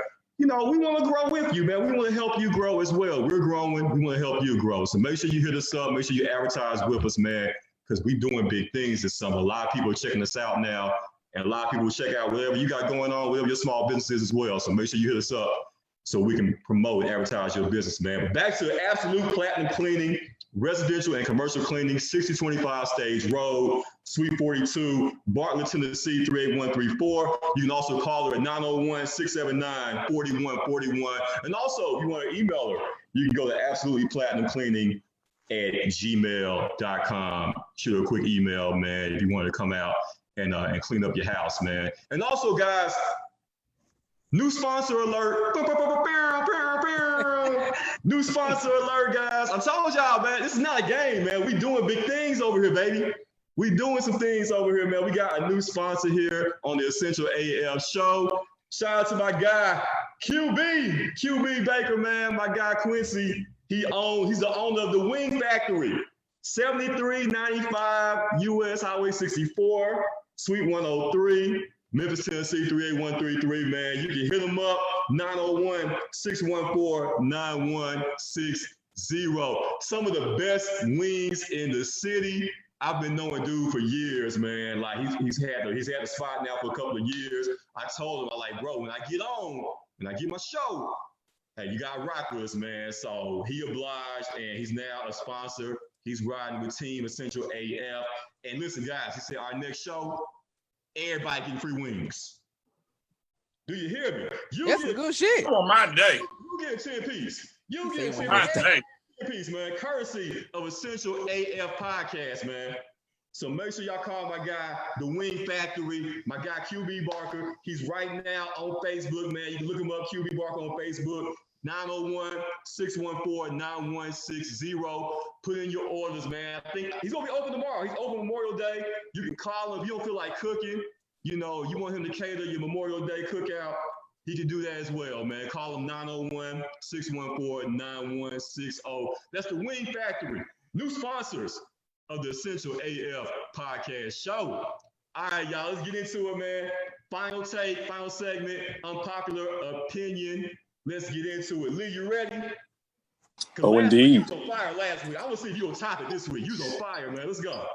[SPEAKER 2] you know, we want to grow with you, man. We want to help you grow as well. We're growing. We want to help you grow. So make sure you hit us up. Make sure you advertise with us, man, because we're doing big things this summer. A lot of people are checking us out now, and a lot of people will check out whatever you got going on, whatever your small business is as well. So make sure you hit us up so we can promote and advertise your business, man. But back to Absolute Platinum Cleaning, residential and commercial cleaning, 6025 Stage Road, Suite 42, Bartlett, Tennessee, 38134. You can also call her at 901-679-4141. And also, if you want to email her, you can go to absolutelyplatinumcleaning@gmail.com. Shoot her a quick email, man, if you want to come out and clean up your house, man. And also, guys, new sponsor alert. New sponsor alert, guys. I told y'all, man, this is not a game, man. We doing big things over here, baby. We doing some things over here, man. We got a new sponsor here on the Essential AF show. Shout out to my guy, QB Baker, man. My guy Quincy. He's the owner of the Wing Factory, 7395 US Highway 64, Suite 103. Memphis, Tennessee, 38133, man. You can hit them up, 901-614-9160. Some of the best wings in the city. I've been knowing dude for years, man. Like he's had the spot now for a couple of years. I told him, I'm like, bro, when I get my show, hey, you got to rock with us, man. So he obliged, and he's now a sponsor. He's riding with Team Essential AF. And listen, guys, he said our next show, everybody getting free wings. Do you hear me?
[SPEAKER 4] That's some good shit.
[SPEAKER 3] On my day.
[SPEAKER 2] You get a 10-piece. You get a
[SPEAKER 3] My
[SPEAKER 2] 10-piece.
[SPEAKER 3] day.
[SPEAKER 2] 10-piece, man. Courtesy of Essential AF Podcast, man. So make sure y'all call my guy, The Wing Factory, my guy QB Barker. He's right now on Facebook, man. You can look him up, QB Barker on Facebook. 901-614-9160. Put in your orders, man. I think he's gonna be open tomorrow. He's open Memorial Day. You can call him if you don't feel like cooking. You know, you want him to cater your Memorial Day cookout. He can do that as well, man. Call him 901-614-9160. That's the Wing Factory. New sponsors of the Essential AF Podcast show. All right, y'all, let's get into it, man. Final take, final segment, Unpopular Opinion. Let's get into it. Lee, you ready?
[SPEAKER 5] Oh, indeed.
[SPEAKER 2] You was on fire last week. I want to see if you on top it this week. You was on fire, man. Let's go.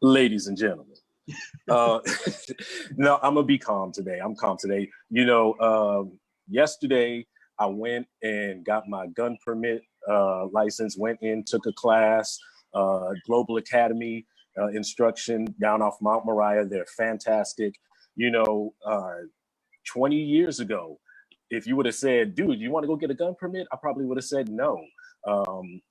[SPEAKER 5] Ladies and gentlemen. No, I'm going to be calm today. I'm calm today. You know, yesterday I went and got my gun permit license, went in, took a class, Global Academy instruction down off Mount Moriah. They're fantastic. You know, 20 years ago, if you would have said, dude, you want to go get a gun permit? I probably would have said no.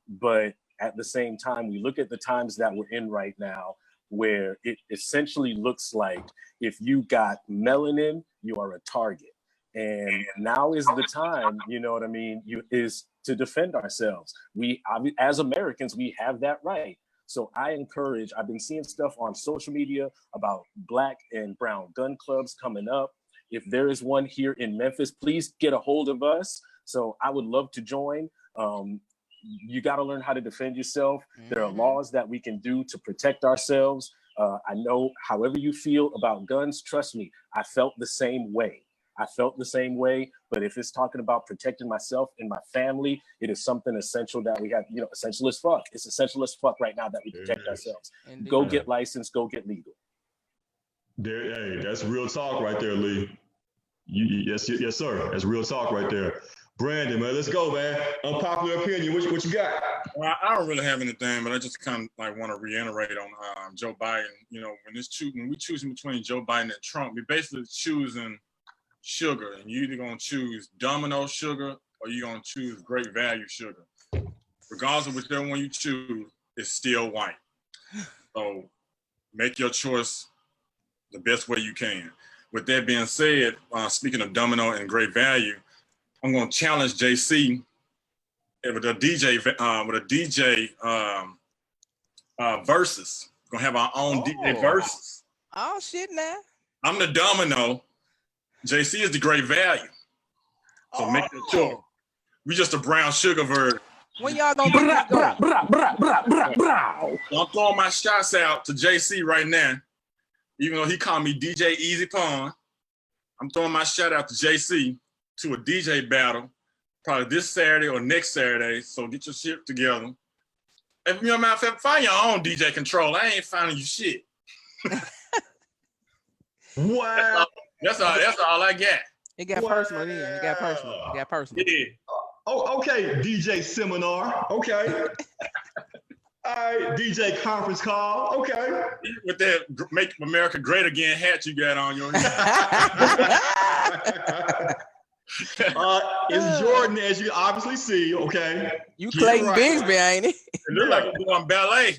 [SPEAKER 5] But at the same time, we look at the times that we're in right now, where it essentially looks like if you got melanin, you are a target. And now is the time, you know what I mean, is to defend ourselves. We, as Americans, we have that right. So I encourage, I've been seeing stuff on social media about Black and brown gun clubs coming up. If there is one here in Memphis, please get a hold of us. So I would love to join. You got to learn how to defend yourself. There are laws that we can do to protect ourselves. I know however you feel about guns, trust me, I felt the same way. But if it's talking about protecting myself and my family, it is something essential that we have, you know, essential as fuck. It's essential as fuck right now that we protect ourselves.
[SPEAKER 4] Indeed.
[SPEAKER 5] Go get licensed, go get legal.
[SPEAKER 2] Hey, that's real talk right there, Lee. Yes, sir. That's real talk right there. Brandon, man, let's go, man. Unpopular opinion. What you got?
[SPEAKER 3] Well, I don't really have anything, but I just kind of like want to reiterate on Joe Biden. You know, when we choosing between Joe Biden and Trump, we basically choosing sugar, and you either gonna choose Domino sugar or you gonna choose Great Value sugar. Regardless of whichever one you choose, it's still white. So make your choice the best way you can. With that being said, speaking of Domino and Great Value, I'm gonna challenge JC with a DJ versus. We're gonna have our own DJ versus.
[SPEAKER 4] Oh shit, now.
[SPEAKER 3] I'm the Domino. JC is the Great Value. So make the choice. We just a brown sugar version.
[SPEAKER 4] When y'all gonna do this go?
[SPEAKER 3] I'm throwing my shots out to JC right now. Even though he called me DJ Easy Pond, I'm throwing my shout out to JC. to a DJ battle, probably this Saturday or next Saturday. So get your shit together. And you know, matter of fact, find your own DJ control. I ain't finding you shit.
[SPEAKER 2] Wow.
[SPEAKER 3] That's all I got.
[SPEAKER 4] It got personal then. It got personal. It got personal.
[SPEAKER 3] It did.
[SPEAKER 2] Oh, okay, DJ seminar. Okay. All right, DJ conference call. Okay.
[SPEAKER 3] With that "Make America Great Again" hat you got on your head.
[SPEAKER 2] It's Jordan, as you obviously see. Okay.
[SPEAKER 4] You
[SPEAKER 2] Get
[SPEAKER 4] Clayton
[SPEAKER 2] right.
[SPEAKER 4] Bigsby, ain't it?
[SPEAKER 3] It look like you're doing ballet.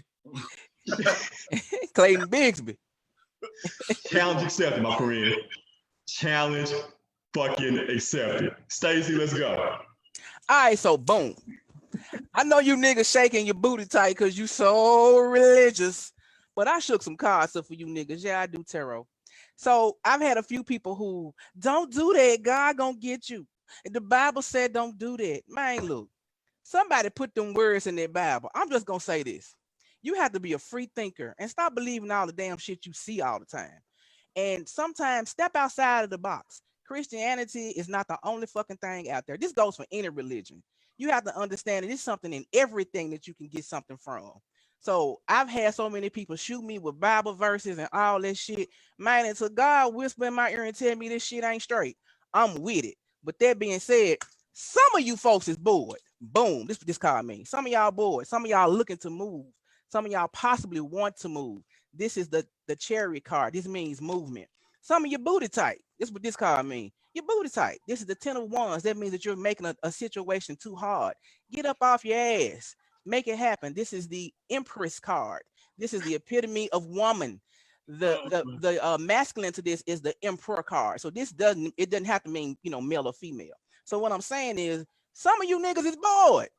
[SPEAKER 4] Clayton Bigsby.
[SPEAKER 2] Challenge accepted, my friend. Challenge fucking accepted. Stacey, let's go.
[SPEAKER 4] All right, so boom. I know you niggas shaking your booty tight because you so religious, but I shook some cards up for you niggas. Yeah, I do tarot. So I've had a few people who don't do that. God gonna get you. And the Bible said don't do that. Man, look, somebody put them words in their Bible. I'm just gonna say this. You have to be a free thinker and stop believing all the damn shit you see all the time. And sometimes step outside of the box. Christianity is not the only fucking thing out there. This goes for any religion. You have to understand that there's something in everything that you can get something from. So I've had so many people shoot me with Bible verses and all that shit. Man, until God whisper in my ear and tell me this shit ain't straight, I'm with it. But that being said, some of you folks is bored. Boom. This what this card means. Some of y'all bored. Some of y'all looking to move. Some of y'all possibly want to move. This is the Chariot card. This means movement. Some of your booty tight. This is what this card means. Your booty tight. This is the 10 of Wands. That means that you're making a situation too hard. Get up off your ass. Make it happen. This is the Empress card. This is the epitome of woman. The masculine to this is the Emperor card. So this doesn't have to mean, you know, male or female. So what I'm saying is some of you niggas is bored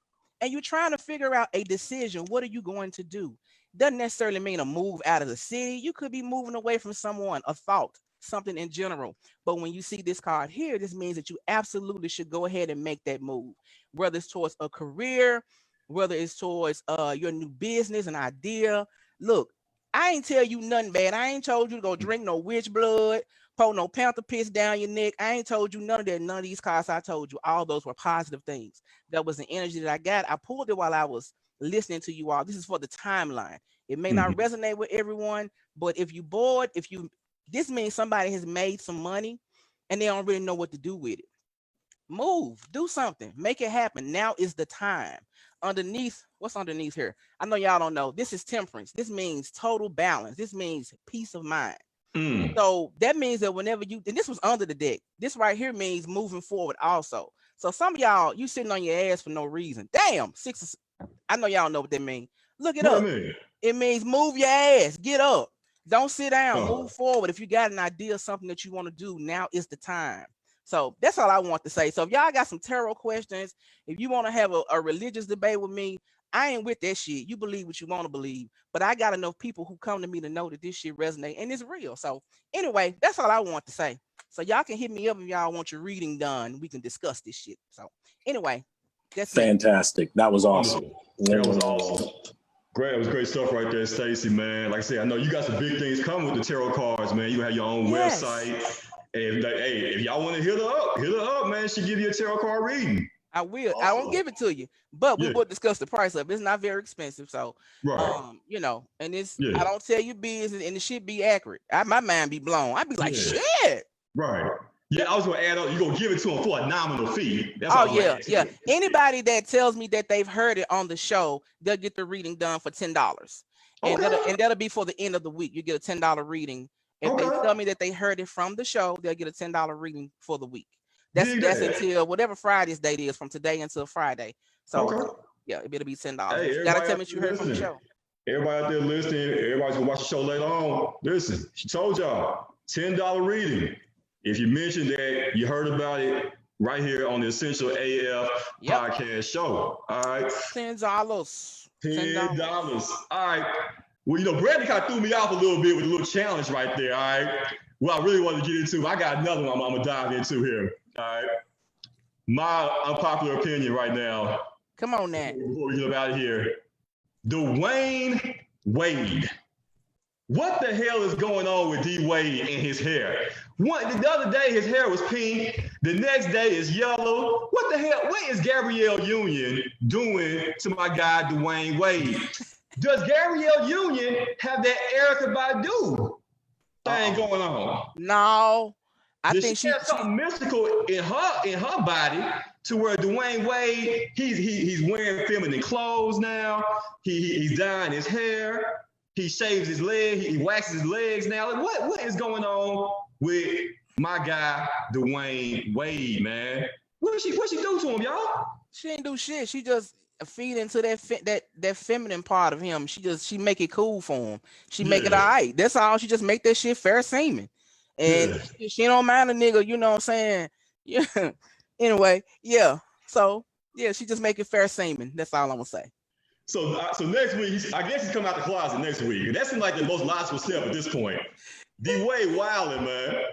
[SPEAKER 4] and you're trying to figure out a decision. What are you going to do? Doesn't necessarily mean a move out of the city. You could be moving away from someone, a thought, something in general. But when you see this card here, this means that you absolutely should go ahead and make that move, whether it's towards a career, whether it's towards your new business, an idea. Look, I ain't tell you nothing bad. I ain't told you to go drink no witch blood, pour no panther piss down your neck. I ain't told you none of that. None of these cards I told you, all those were positive things. That was the energy that I got. I pulled it while I was listening to you all. This is for the timeline. It may not resonate with everyone, but if you bored, this means somebody has made some money and they don't really know what to do with it. Move, do something, make it happen. Now is the time. Underneath, what's underneath here? I know y'all don't know. This is temperance. This means total balance. This means peace of mind. So that means that whenever and this was under the deck. This right here means moving forward also. So some of y'all, you sitting on your ass for no reason. Damn, I know y'all know what that means. Look it up. It means move your ass, get up. Don't sit down, move forward. If you got an idea of something that you want to do, now is the time. So that's all I want to say. So if y'all got some tarot questions, if you want to have a religious debate with me, I ain't with that shit. You believe what you want to believe, but I got enough people who come to me to know that this shit resonates and it's real. So anyway, that's all I want to say. So y'all can hit me up if y'all want your reading done. We can discuss this shit. So anyway, that's
[SPEAKER 5] fantastic. That was awesome.
[SPEAKER 2] That was awesome. Great, it was great stuff right there, Stacey, man. Like I said, I know you got some big things coming with the tarot cards, man. You gonna have your own website. And if y'all want to hit her up, man. She give you a tarot card reading.
[SPEAKER 4] I will. Awesome. I won't give it to you, but we will discuss the price of it. It's not very expensive, so you know. And it's I don't tell you business, and the shit be accurate. My mind be blown. I be like, shit.
[SPEAKER 2] Right. Yeah, I was gonna add on. You gonna give it to them for a nominal fee. That's
[SPEAKER 4] yeah. Anybody that tells me that they've heard it on the show, they'll get the reading done for $10, and that'll be for the end of the week. You get a $10 reading. If they tell me that they heard it from the show, they'll get a $10 reading for the week. That's until whatever Friday's date is, from today until Friday. So yeah, it'll be $10.
[SPEAKER 2] Hey,
[SPEAKER 4] you gotta tell me what you heard from the show.
[SPEAKER 2] Everybody out there listening, everybody's gonna watch the show later on. Listen, she told y'all $10 reading. If you mention that you heard about it right here on the Essential AF podcast show. All right.
[SPEAKER 4] $10.
[SPEAKER 2] $10. All right. Well, you know, Brandon kind of threw me off a little bit with a little challenge right there. All right. Well, I really want to get into. I got another one I'm gonna dive into here. All right. My unpopular opinion right now.
[SPEAKER 4] Come on now.
[SPEAKER 2] Before we get out of here. Dwayne Wade. What the hell is going on with D Wade and his hair? The other day his hair was pink. The next day is yellow. What the hell? What is Gabrielle Union doing to my guy Dwayne Wade? Does Gabrielle Union have that Erykah Badu thing going on?
[SPEAKER 4] No, I think
[SPEAKER 2] she has something mystical in her body to where Dwayne Wade he's wearing feminine clothes now. He's dyeing his hair. He shaves his leg. He waxes his legs now. Like, what is going on with my guy Dwayne Wade, man? What she do to him, y'all?
[SPEAKER 4] She ain't do shit. She just feed into that feminine part of him. She make it cool for him. She make it all right. That's all. She just make that shit fair seeming. And she don't mind a nigga, you know what I'm saying? Yeah. Anyway, yeah. So yeah, she just make it fair seeming. That's all I'm gonna say.
[SPEAKER 2] So next week, I guess he's coming out the closet next week. And that seems like the most logical step at this point. D-Wade wilding, man.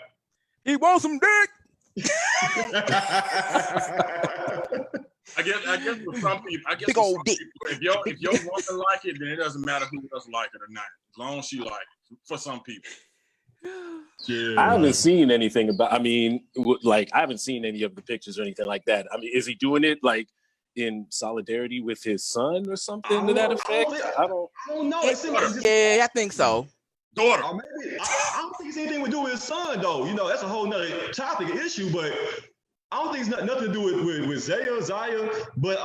[SPEAKER 4] He wants some dick.
[SPEAKER 3] I guess for some people,
[SPEAKER 4] Big old dick.
[SPEAKER 3] If your woman like it, then it doesn't matter who else like it or not. As long as she like it, for some people.
[SPEAKER 2] Yeah,
[SPEAKER 5] I haven't seen anything about. I mean, like I haven't seen any of the pictures or anything like that. I mean, is he doing it like in solidarity with his son or something to that effect? I don't know.
[SPEAKER 4] Yeah, I think so.
[SPEAKER 3] Daughter.
[SPEAKER 2] Maybe, I don't think it's anything to do with his son, though. You know, that's a whole nother topic, issue, but I don't think it's nothing to do with Zaya. But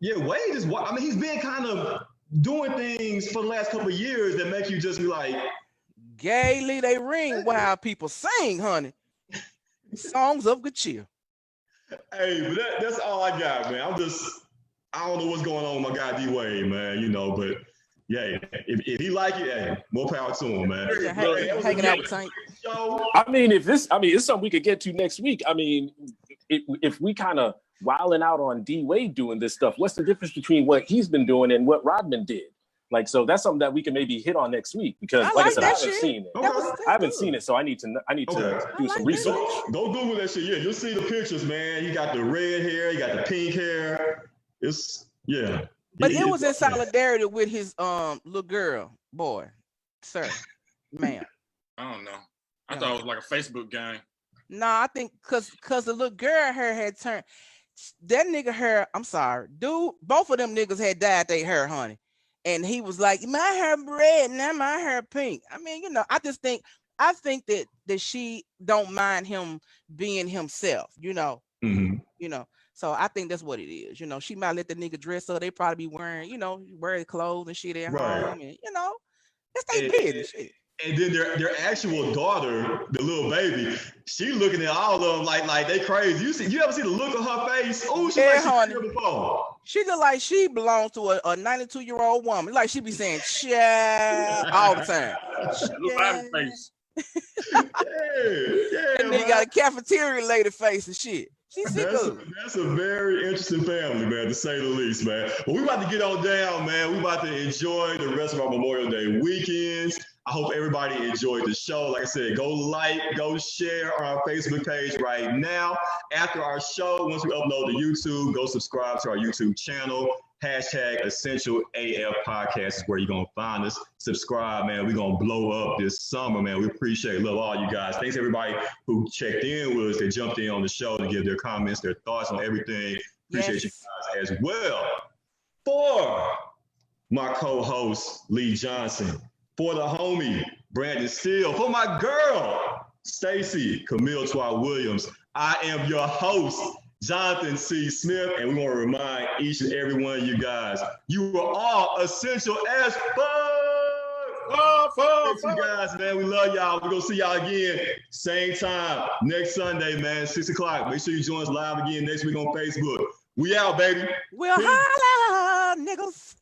[SPEAKER 2] yeah, Wade is. I mean, he's been kind of doing things for the last couple of years that make you just be like,
[SPEAKER 4] gaily they ring while people sing, honey. Songs of good cheer.
[SPEAKER 2] Hey, but that's all I got, man. I don't know what's going on with my guy D-Wade, man. You know, but yeah, if he like it, hey, more power to him, man.
[SPEAKER 4] Yeah, hanging out with Tank.
[SPEAKER 5] I mean, it's something we could get to next week. I mean, if we kind of wilding out on D-Wade doing this stuff, what's the difference between what he's been doing and what Rodman did? Like, so that's something that we can maybe hit on next week because, like I said, I haven't seen it. I haven't seen it, so I need to do some research.
[SPEAKER 2] Go Google that shit. Yeah, you'll see the pictures, man. He got the red hair, he got the pink hair.
[SPEAKER 4] But it was in solidarity with his little girl, boy, sir, ma'am.
[SPEAKER 3] I don't know. I thought it was like a Facebook gang.
[SPEAKER 4] No, I think because the little girl hair had turned. That nigga hair. I'm sorry, dude. Both of them niggas had dyed their hair, honey. And he was like, my hair red, now my hair pink. I mean, you know, I think that she don't mind him being himself, you know.
[SPEAKER 2] Mm-hmm.
[SPEAKER 4] You know, so I think that's what it is. You know, she might let the nigga dress up. They probably be wearing clothes and shit at home, and you know, it's their business. Shit.
[SPEAKER 2] And then their actual daughter, the little baby, she looking at all of them like they crazy. You ever see the look on her face? Oh, she like she been before.
[SPEAKER 4] She look like she belongs to a 92-year-old woman. Like she be saying "child" all the time.
[SPEAKER 3] Face.
[SPEAKER 2] Yeah,
[SPEAKER 4] and they got a cafeteria lady face and shit.
[SPEAKER 2] That's a very interesting family, man, to say the least, man. But we about to get on down, man. We about to enjoy the rest of our Memorial Day weekends. I hope everybody enjoyed the show. Like I said, go share on our Facebook page right now. After our show, once we upload to YouTube, go subscribe to our YouTube channel. #EssentialAF Podcast is where you're going to find us. Subscribe, man. We're going to blow up this summer, man. We appreciate, love all you guys. Thanks everybody who checked in with us. They jumped in on the show to give their comments, their thoughts on everything. Appreciate you guys as well. For my co-host, Lee Johnson. For the homie, Brandon Steele. For my girl, Stacy Camille Twa Williams. I am your host, Jonathan C. Smith, and we want to remind each and every one of you guys, you are all essential as fuck. Thanks, you guys, man. We love y'all. We're going to see y'all again, same time, next Sunday, man, 6 o'clock. Make sure you join us live again next week on Facebook. We out, baby.
[SPEAKER 4] We'll holla, niggas.